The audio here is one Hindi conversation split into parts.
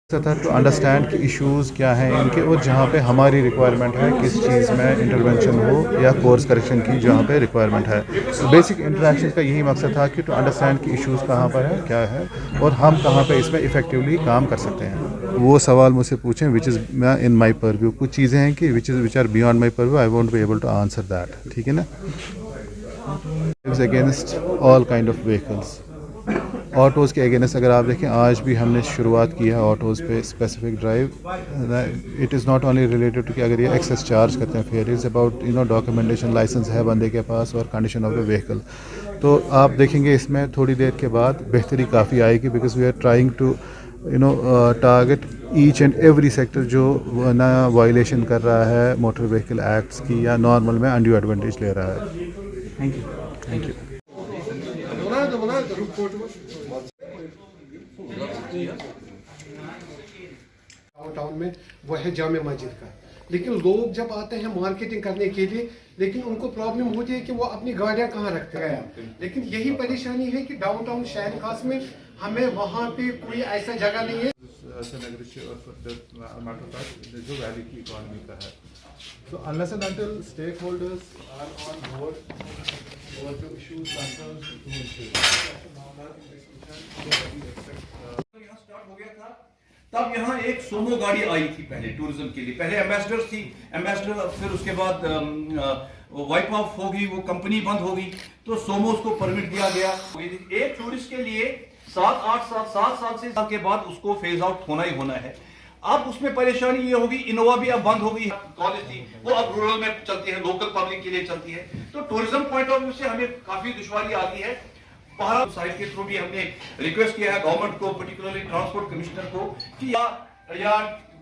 था टू अंडरस्टैंड कि इश्यूज़ क्या हैं इनके और जहाँ पे हमारी रिक्वायरमेंट है किस चीज़ में इंटरवेंशन हो या कोर्स करेक्शन की जहाँ पे रिक्वायरमेंट है। तो बेसिक इंटरेक्शन का यही मकसद था कि टू अंडरस्टैंड कि इश्यूज़ कहाँ पर है क्या है और हम कहाँ पे इसमें इफ़ेक्टिवली काम कर सकते हैं। वो सवाल मुझसे पूछें which is in my purview. कुछ चीज़ें हैं कि which are beyond my purview, I won't be able to answer that. ठीक है ना। Against all kind of vehicles. Autos के अगेंस्ट अगर आप देखें आज भी हमने शुरुआत की है ऑटोज़ पे specific drive. It is not only related to कि अगर ये एक्सेस चार्ज करते हैं fair, is about documentation, license है बंदे के पास और कंडीशन ऑफ द व्हीकल। तो आप देखेंगे इसमें थोड़ी देर के बाद बेहतरी काफ़ी आएगी because we are trying to target each and every sector जो ना वायलेशन कर रहा है मोटर व्हीकल एक्ट्स की या नॉर्मल में अनड्यू एडवांटेज ले रहा है। Thank you. Thank you. Town में वो है जामे मस्जिद का, लेकिन लोग जब आते हैं मार्केटिंग करने के लिए, लेकिन उनको प्रॉब्लम होती है कि वो अपनी गाड़ियां कहाँ रखते हैं। लेकिन यही परेशानी है कि डाउनटाउन शहर खास में हमें वहाँ पे कोई ऐसा जगह नहीं है जो वैली की इकोनॉमी का है। So unless and until stakeholders are on board or the issues themselves to issue. तब यहाँ एक सोमो गाड़ी आई थी पहले टूरिज्म के लिए, पहले एम्बेसडर थी, एम्बेसडर फिर उसके बाद वाइप ऑफ हो गई, वो कंपनी बंद हो गई, तो सोमोस को परमिट दिया गया। एक टूरिस्ट के लिए 7 साल से के बाद उसको फेज आउट होना ही होना है। अब उसमें परेशानी ये होगी, इनोवा भी अब बंद हो गई, कॉलेज थी वो अब रूरल में चलती है, लोकल पब्लिक के लिए चलती है, तो टूरिज्म पॉइंट ऑफ व्यू से हमें काफी दुश्वारी आती है। भारत साइड के थ्रू भी हमने रिक्वेस्ट किया है गवर्नमेंट को, पर्टिकुलरली ट्रांसपोर्ट कमिश्नर को कि या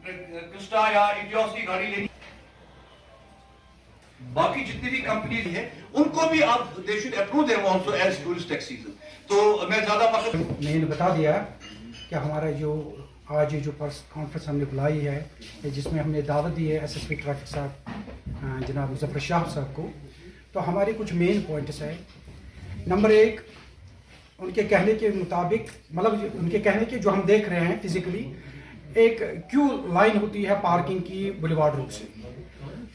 क्रिस्टा या इंडियास की गाड़ी लेनी, बाकी जितनी भी कंपनीज है उनको भी आप they should approve them also as tourist taxis. तो मैं ज्यादा मैंने बता दिया कि हमारा जो आज जो कॉन्फ्रेंस हमने बुलाई है जिसमें हमने दावत दी है एसएसपी ट्रैफिक साहब जनाब मुजफ्फर शाह साहब को, तो हमारे कुछ मेन पॉइंट्स है। नंबर 1, उनके कहने के मुताबिक, मतलब उनके कहने के जो हम देख रहे हैं फिजिकली, एक क्यू लाइन होती है पार्किंग की बुलेवार्ड रोड से।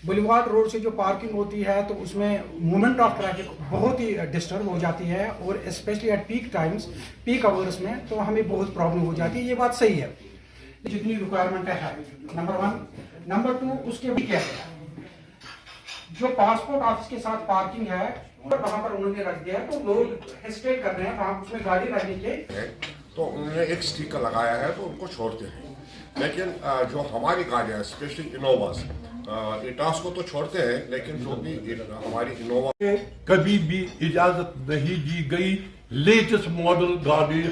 बुलेवार्ड रोड से जो पार्किंग होती है तो उसमें मूवमेंट ऑफ ट्रैफिक बहुत ही डिस्टर्ब हो जाती है और specially at peak times, peak hours में तो हमें बहुत प्रॉब्लम हो जाती है। ये बात सही है, जितनी रिक्वायरमेंट है नंबर 1। नंबर 2, उसके भी क्या है जो पासपोर्ट ऑफिस के साथ पार्किंग है वहां पर उन्होंने रख दिया, तो लोग हेजिटेट कर रहे हैं वहां उसमें गाड़ी रखने के, तो उन्होंने एक स्टिकर लगाया है तो उनको छोड़ते हैं। लेकिन जो हमारी गाड़ियाँ स्पेशली इनोवास, इटास को तो छोड़ते हैं, लेकिन जो भी हमारी इनोवा कभी भी इजाजत नहीं दी गई लेटेस्ट मॉडल गाड़ी